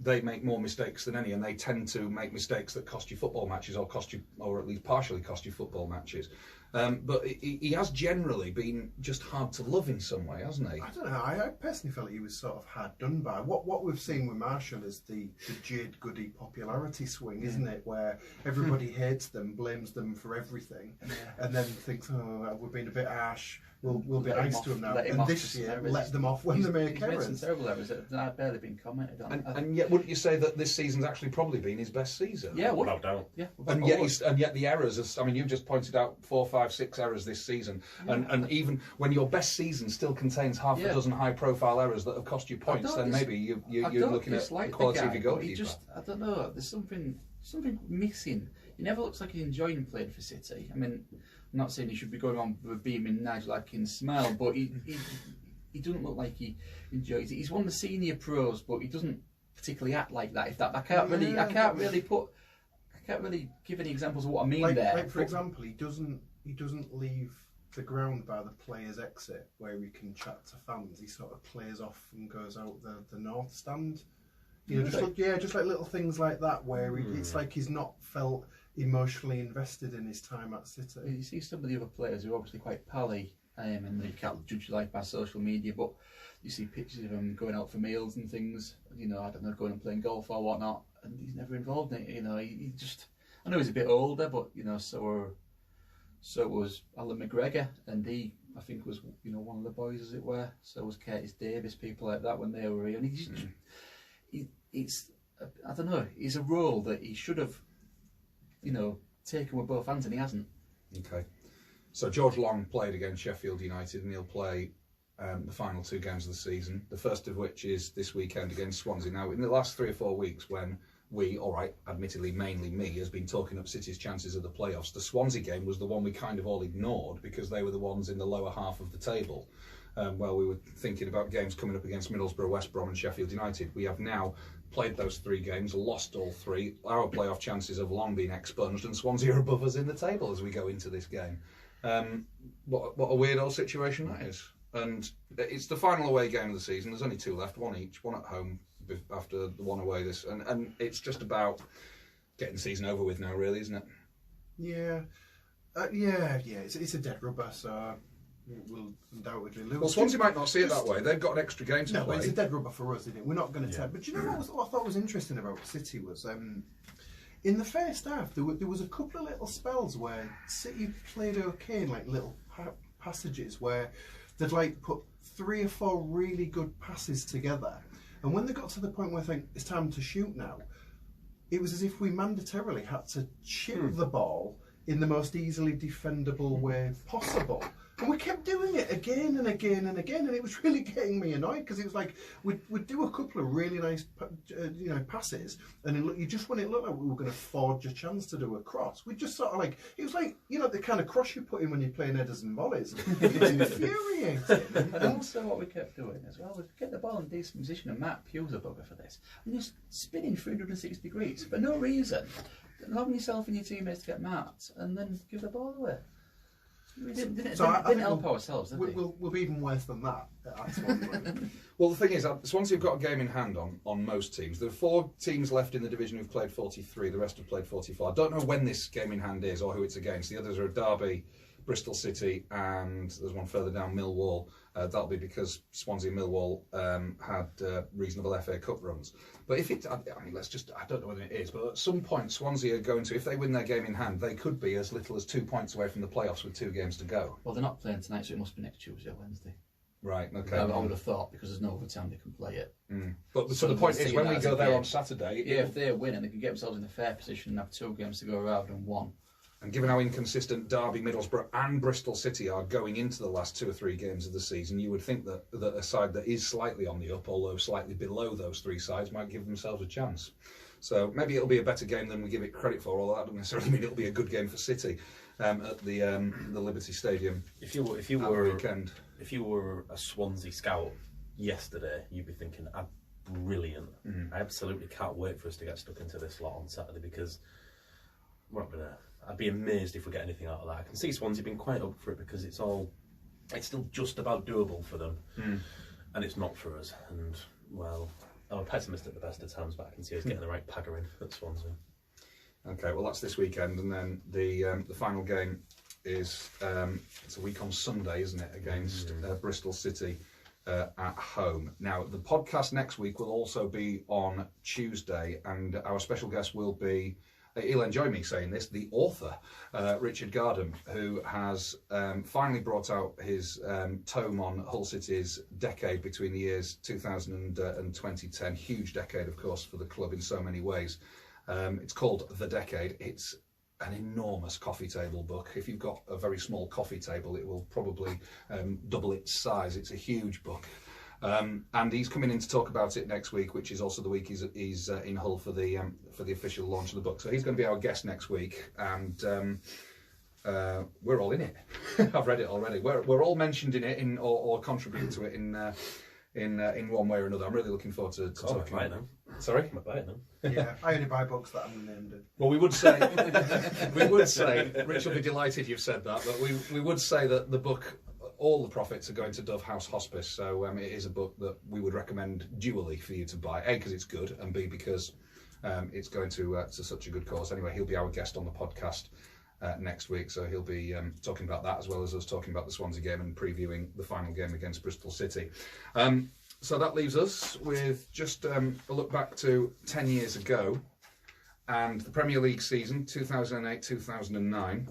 [SPEAKER 2] make more mistakes than any, and they tend to make mistakes that cost you football matches, or at least partially cost you football matches. But he has generally been just hard to love in some way, hasn't he?
[SPEAKER 3] I don't know. I personally felt he was sort of hard done by. What we've seen with Marshall is the Jade Goody popularity swing, isn't it? Where everybody hates them, blames them for everything, and then thinks, oh, we've been a bit harsh. We'll be nice to them now. And this year, let them off when they make errors.
[SPEAKER 4] Made some terrible errors that have barely been commented on.
[SPEAKER 2] And yet, wouldn't you say that this season's actually probably been his best season?
[SPEAKER 4] Yeah,
[SPEAKER 5] without doubt.
[SPEAKER 4] Yeah,
[SPEAKER 2] and yet the errors. You've just pointed out 4, 5, 6 errors this season, and even when your best season still contains half a dozen high-profile errors that have cost you points, then maybe you're looking at the quality of your goalkeeper.
[SPEAKER 4] I don't know. There's something missing. He never looks like he's enjoying playing for City. I mean, I'm not saying he should be going on with a beaming Nigel Atkins smile, but he doesn't look like he enjoys it. He's one of the senior pros, but he doesn't particularly act like that. I can't really give any examples of what I mean there.
[SPEAKER 3] Like for example, he doesn't leave the ground by the players' exit where he can chat to fans. He sort of plays off and goes out the north stand. Just like little things like that where it's like he's not felt emotionally invested in his time at City.
[SPEAKER 4] You see some of the other players who are obviously quite pally, and you can't judge your life by social media, but you see pictures of him going out for meals and things, I don't know, going and playing golf or whatnot, and he's never involved in it. He just, I know he's a bit older, but so was Alan McGregor, and he, I think, was one of the boys, as it were. So was Curtis Davis, people like that when they were here, and I don't know, it's a role that he should have taken with both hands, and he hasn't.
[SPEAKER 2] Okay. So George Long played against Sheffield United, and he'll play the final 2 games of the season, the first of which is this weekend against Swansea. Now, in the last 3 or 4 weeks, when we, admittedly mainly me, has been talking up City's chances of the playoffs, the Swansea game was the one we kind of all ignored because they were the ones in the lower half of the table. While we were thinking about games coming up against Middlesbrough, West Brom and Sheffield United. We have now played those 3 games, lost all 3. Our playoff chances have long been expunged, and Swansea are above us in the table as we go into this game. What a weird old situation that is. And it's the final away game of the season. There's only 2 left, 1 each, 1 at home after the 1 away. And it's just about getting the season over with now, really, isn't it?
[SPEAKER 3] Yeah. It's a dead rubber, so we'll undoubtedly lose.
[SPEAKER 2] Well, Swansea might not see it that way. They've got an extra game to play.
[SPEAKER 3] No, but it's a dead rubber for us, isn't it? We're not going to take. But you know what I thought was interesting about City was in the first half there was a couple of little spells where City played okay in like little passages where they'd like put 3 or 4 really good passes together, and when they got to the point where I think it's time to shoot now, it was as if we mandatorily had to chip the ball in the most easily defendable way possible. And we kept doing it again and again and again, and it was really getting me annoyed because it was like we'd do a couple of really nice, passes, and when it looked like we were going to forge a chance to do a cross, we just sort of like it was like the kind of cross you put in when you're playing headers and volleys. It's infuriating.
[SPEAKER 4] And also, what we kept doing as well was get the ball in decent position, and Matt Pugh's a bugger for this, and just spinning 360 degrees for no reason, allowing yourself and your teammates to get marked, and then give the ball away. We didn't help ourselves, did we?
[SPEAKER 3] We'll be even worse than that at Swansea.
[SPEAKER 2] Well, the thing is, Swansea have got a game in hand on most teams. There are 4 teams left in the division who've played 43. The rest have played 44. I don't know when this game in hand is or who it's against. The others are Derby, Bristol City, and there's one further down, Millwall. That'll be because Swansea and Millwall had reasonable FA Cup runs. But if it, I don't know whether it is, but at some point Swansea are going to, if they win their game in hand, they could be as little as 2 points away from the playoffs with 2 games to go.
[SPEAKER 4] Well, they're not playing tonight, so it must be next Tuesday or Wednesday.
[SPEAKER 2] Right, okay.
[SPEAKER 4] I would have thought, because there's no other time they can play it.
[SPEAKER 2] But so the point is, when we go there on Saturday...
[SPEAKER 4] Yeah, if they win and they can get themselves in a fair position and have 2 games to go rather than 1.
[SPEAKER 2] And given how inconsistent Derby, Middlesbrough and Bristol City are going into the last 2 or 3 games of the season, you would think that a side that is slightly on the up, although slightly below those 3 sides, might give themselves a chance. So maybe it'll be a better game than we give it credit for, although that doesn't necessarily mean it'll be a good game for City at the Liberty Stadium.
[SPEAKER 5] If you were a Swansea scout yesterday, you'd be thinking, brilliant. I absolutely can't wait for us to get stuck into this lot on Saturday, because we're not gonna. I'd be amazed if we get anything out of that. I can see Swansea being quite up for it, because it's still just about doable for them, and it's not for us. And well, I'm a pessimist at the best of times, but I can see us getting the right pagger in at Swansea.
[SPEAKER 2] Okay, well that's this weekend, and then the final game is it's a week on Sunday, isn't it, against Bristol City at home. Now the podcast next week will also be on Tuesday, and our special guest will be, he'll enjoy me saying this, the author, Richard Gardam, who has finally brought out his tome on Hull City's decade between the years 2000 and 2010. Huge decade, of course, for the club in so many ways. It's called The Decade. It's an enormous coffee table book. If you've got a very small coffee table, it will probably double its size. It's a huge book. And he's coming in to talk about it next week, which is also the week he's in Hull for the official launch of the book. So he's going to be our guest next week, and we're all in it. I've read it already. We're all mentioned in it, or contribute to it in one way or another. I'm really looking forward to talking about it. Sorry?
[SPEAKER 5] I'm buy it now.
[SPEAKER 3] Yeah, I only buy books that I'm named in.
[SPEAKER 2] Well, we would say, Rich will be delighted you've said that, but we would say that the book, all the profits are going to Dove House Hospice, so it is a book that we would recommend dually for you to buy. A, because it's good, and B, because it's going to such a good cause. Anyway, he'll be our guest on the podcast next week, so he'll be talking about that, as well as us talking about the Swansea game and previewing the final game against Bristol City. So that leaves us with just a look back to 10 years ago and the Premier League season 2008-2009.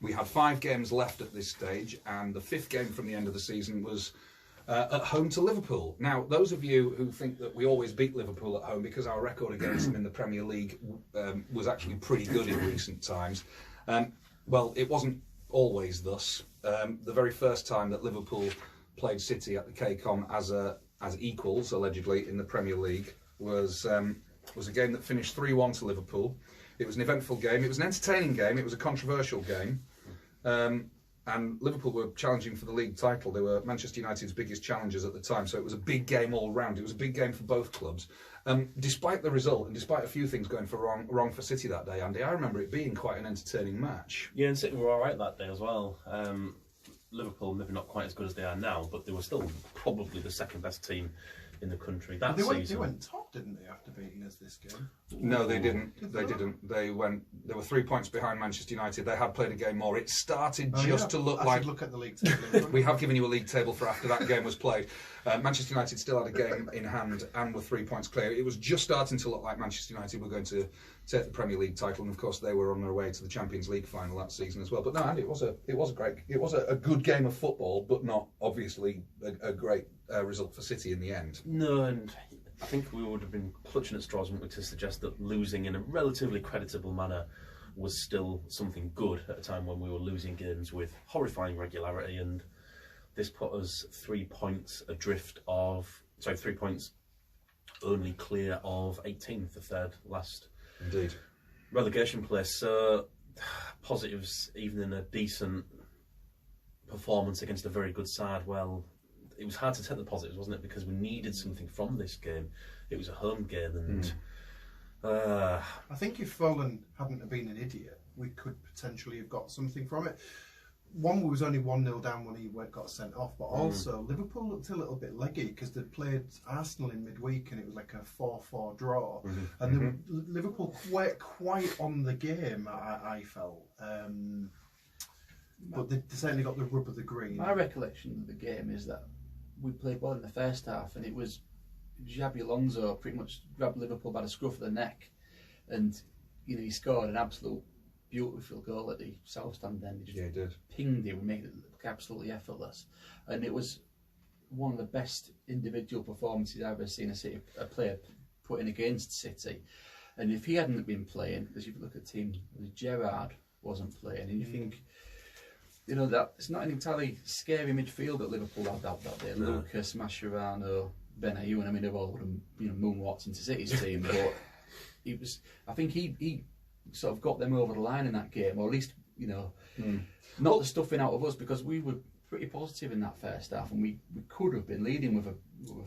[SPEAKER 2] We had 5 games left at this stage, and the 5th game from the end of the season was at home to Liverpool. Now, those of you who think that we always beat Liverpool at home because our record against them in the Premier League was actually pretty good in recent times, well, it wasn't always thus. The very first time that Liverpool played City at the KCOM as equals, allegedly, in the Premier League was a game that finished 3-1 to Liverpool. It was an eventful game. It was an entertaining game. It was a controversial game. And Liverpool were challenging for the league title. They were Manchester United's biggest challengers at the time, so it was a big game all round. It was a big game for both clubs. Despite the result, and despite a few things going wrong for City that day, Andy, I remember it being quite an entertaining match.
[SPEAKER 5] Yeah, and City were all right that day as well. Liverpool, maybe not quite as good as they are now, but they were still probably the second best team in the country that season.
[SPEAKER 3] They went top, didn't they, after beating us this game?
[SPEAKER 2] No, they didn't. They were 3 points behind Manchester United. They had played a game more. It started to look like.
[SPEAKER 3] Look at the league table.
[SPEAKER 2] We have given you a league table for after that game was played. Manchester United still had a game in hand and were 3 points clear. It was just starting to look like Manchester United were going to take the Premier League title, and of course they were on their way to the Champions League final that season as well. But no, Andy, it was a good game of football, but not obviously a great result for City in the end.
[SPEAKER 5] No, and I think we would have been clutching at straws, wouldn't we, to suggest that losing in a relatively creditable manner was still something good at a time when we were losing games with horrifying regularity, and this put us 3 points adrift of, 3 points only clear of 18th, the third last
[SPEAKER 2] Indeed
[SPEAKER 5] relegation place. So positives, even in a decent performance against a very good side, well, it was hard to take the positives, wasn't it? Because we needed something from this game. It was a home game, and
[SPEAKER 3] I think if Folan hadn't have been an idiot, we could potentially have got something from it. One, we was only 1-0 down when he got sent off, but also Liverpool looked a little bit leggy because they'd played Arsenal in midweek and it was like a 4-4 draw, and they were, Liverpool quite on the game. I felt. But they certainly got the rub of the green.
[SPEAKER 4] My recollection of the game is that we played well in the first half, and it was Xabi Alonso pretty much grabbed Liverpool by the scruff of the neck, and he scored an absolute beautiful goal at the south stand end. He
[SPEAKER 2] did.
[SPEAKER 4] Pinged it, we made it look absolutely effortless, and it was one of the best individual performances I've ever seen a player put in against City. And if he hadn't been playing, because if you look at teams, Gerrard wasn't playing, and you think, that it's not an entirely scary midfield that Liverpool had that day. No. Lucas, Mascherano, Benayoun, I mean, they've all moonwalked into City's team, but I think he sort of got them over the line in that game, or at least, not the stuffing out of us, because we were pretty positive in that first half, and we could have been leading with a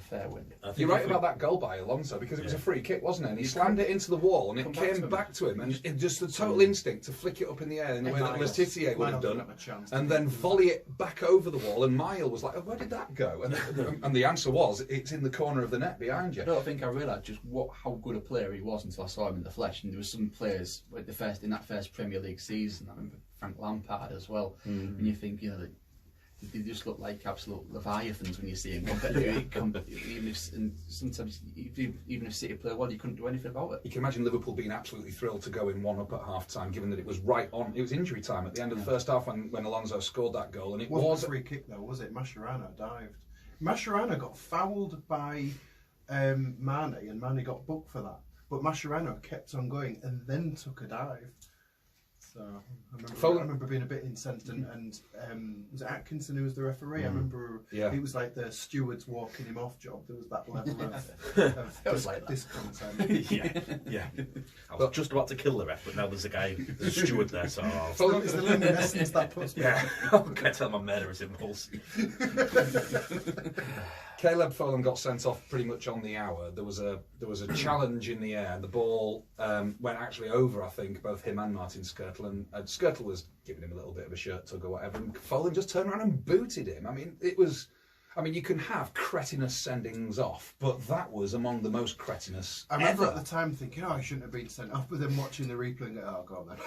[SPEAKER 4] a fair win.
[SPEAKER 2] You're right about that goal by Alonso, because it was a free kick, wasn't it? And he slammed it into the wall, and it came back to him, and it just the total instinct to flick it up in the air in the way that Letizia would have done, and then volley it back over the wall. And Mile was like, "Oh, where did that go?" And the answer was, "It's in the corner of the net behind you."
[SPEAKER 4] I don't think I realised just how good a player he was until I saw him in the flesh. And there were some players in that first Premier League season. I remember Frank Lampard as well. And you think, they just look like absolute leviathans when you see him. And sometimes, even if City play well, you couldn't do anything about it.
[SPEAKER 2] You can imagine Liverpool being absolutely thrilled to go in 1-up at half-time, given that it was right on. It was injury time at the end of the first half when Alonso scored that goal, and it was
[SPEAKER 3] a free kick though, was it? Mascherano dived. Mascherano got fouled by Mane, and Mane got booked for that. But Mascherano kept on going and then took a dive. So I remember being a bit incensed, and was it Atkinson who was the referee? I remember it was like the stewards walking him off job. There was that level of discontent.
[SPEAKER 5] yeah. I was just about to kill the ref, but now there's the steward there, so
[SPEAKER 3] it's the luminescence that puts me.
[SPEAKER 5] Yeah, I can't tell my murderous impulse.
[SPEAKER 2] Caleb Folan got sent off pretty much on the hour. There was a challenge in the air. The ball went actually over, I think, both him and Martin Skirtle, and Skirtle was giving him a little bit of a shirt tug or whatever, and Folan just turned around and booted him. You can have cretinous sendings off, but that was among the most cretinous
[SPEAKER 3] I remember
[SPEAKER 2] ever.
[SPEAKER 3] at the time thinking, I shouldn't have been sent off, but then watching the replay and go, oh, God, man.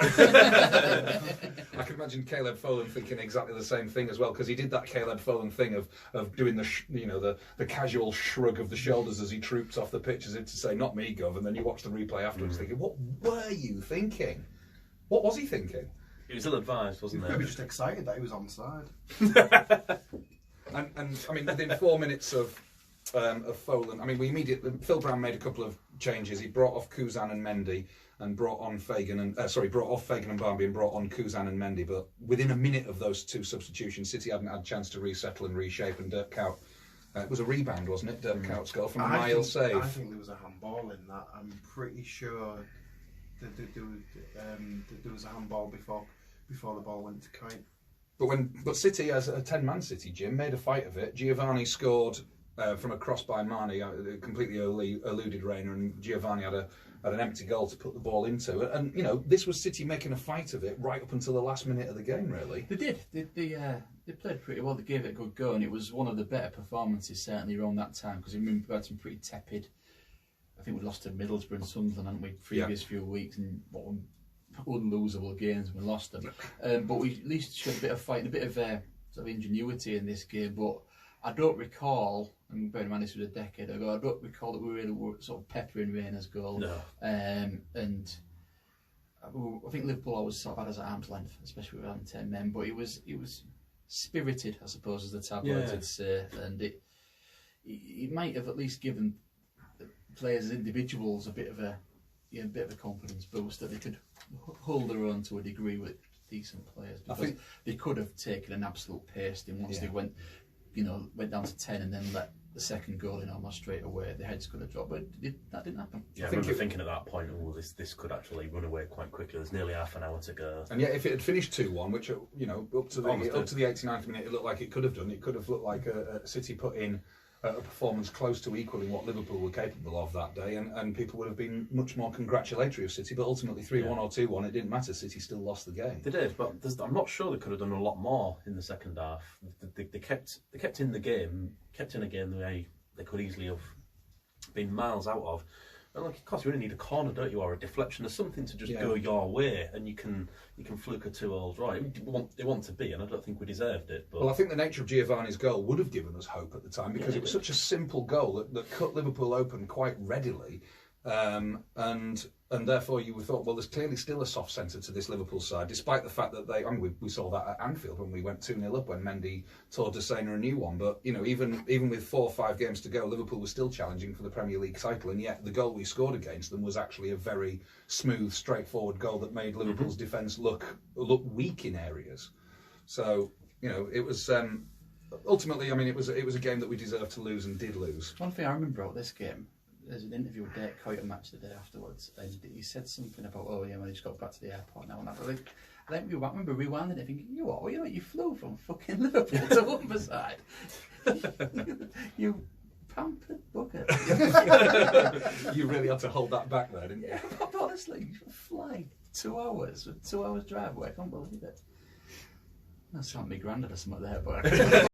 [SPEAKER 2] I can imagine Caleb Folan thinking exactly the same thing as well, because he did that Caleb Folan thing of doing the casual shrug of the shoulders as he trooped off the pitch as if to say, not me, Gov, and then you watch the replay afterwards thinking, what were you thinking? What was he thinking?
[SPEAKER 5] He was ill-advised, wasn't he?
[SPEAKER 3] Maybe just excited that he was onside.
[SPEAKER 2] And within 4 minutes of Folan, Phil Brown made a couple of changes. He brought off Kuzan and Mendy and brought off Fagan and Bambi and brought on Kuzan and Mendy. But within a minute of those two substitutions, City hadn't had a chance to resettle and reshape. And Dirk Kuyt, it was a rebound, wasn't it? Dirk Kuyt's goal from a mile save.
[SPEAKER 3] I think there was a handball in that. I'm pretty sure that there was a handball before the ball went to Kuyt.
[SPEAKER 2] But City, as a 10-man City, Jim, made a fight of it. Giovanni scored from a cross by Mane, completely eluded Reina, and Giovanni had an empty goal to put the ball into. And this was City making a fight of it right up until the last minute of the game, really.
[SPEAKER 4] They did. They played pretty well. They gave it a good go, and it was one of the better performances certainly around that time, because I remember we had some pretty tepid. I think we lost to Middlesbrough and Sunderland, hadn't we, previous few weeks, and unlosable games, we lost them. But we at least showed a bit of fight and a bit of sort of ingenuity in this game. But I don't recall, and bearing in mind this was a decade ago, I don't recall that we really were sort of peppering Reina's goal.
[SPEAKER 5] No.
[SPEAKER 4] And I think Liverpool always sort of had us at arm's length, especially with having 10 men. But it was spirited, I suppose, as the tabloids would say, and it might have at least given the players as individuals a bit of a confidence boost that they could hold their own to a degree with decent players. Because I think they could have taken an absolute pasting once they went down to 10 and then let the second goal in almost straight away. The heads could have dropped, but that didn't happen.
[SPEAKER 5] Yeah, I remember thinking at that point, this could actually run away quite quickly. There's nearly half an hour to go.
[SPEAKER 2] And yet, if it had finished 2-1, which up to the 89th minute, it looked like it could have done. It could have looked like a City put in a performance close to equaling what Liverpool were capable of that day, and people would have been much more congratulatory of City. But ultimately, 3-1 or 2-1, it didn't matter. City still lost the game.
[SPEAKER 5] They did, but I'm not sure they could have done a lot more in the second half. They kept in a game they could easily have been miles out of. And of course, you only need a corner, don't you, or a deflection, or something to just go your way, and you can fluke a 2-2 draw. They want to be, and I don't think we deserved it. But...
[SPEAKER 2] Well, I think the nature of Giovanni's goal would have given us hope at the time, because it was such a simple goal that cut Liverpool open quite readily, and therefore you thought, well, there's clearly still a soft centre to this Liverpool side, despite the fact that we saw that at Anfield when we went 2-0 up when Mendy tore Desena a new one. But even with 4 or 5 games to go, Liverpool was still challenging for the Premier League title, and yet the goal we scored against them was actually a very smooth, straightforward goal that made Liverpool's defence look weak in areas. So it was ultimately, it was a game that we deserved to lose and did lose.
[SPEAKER 4] One thing I remember about this game. There's an interview with Dirk Kuyt match the day afterwards, and he said something about, when he just got back to the airport now, and I remember rewinding it thinking, you flew from fucking Liverpool to Humberside. You pampered bugger.
[SPEAKER 2] You really had to hold that back there, didn't you?
[SPEAKER 4] Yeah, but honestly, you fly 2 hours, 2 hours drive away. I can't believe it. That sounded me granddad or something there, but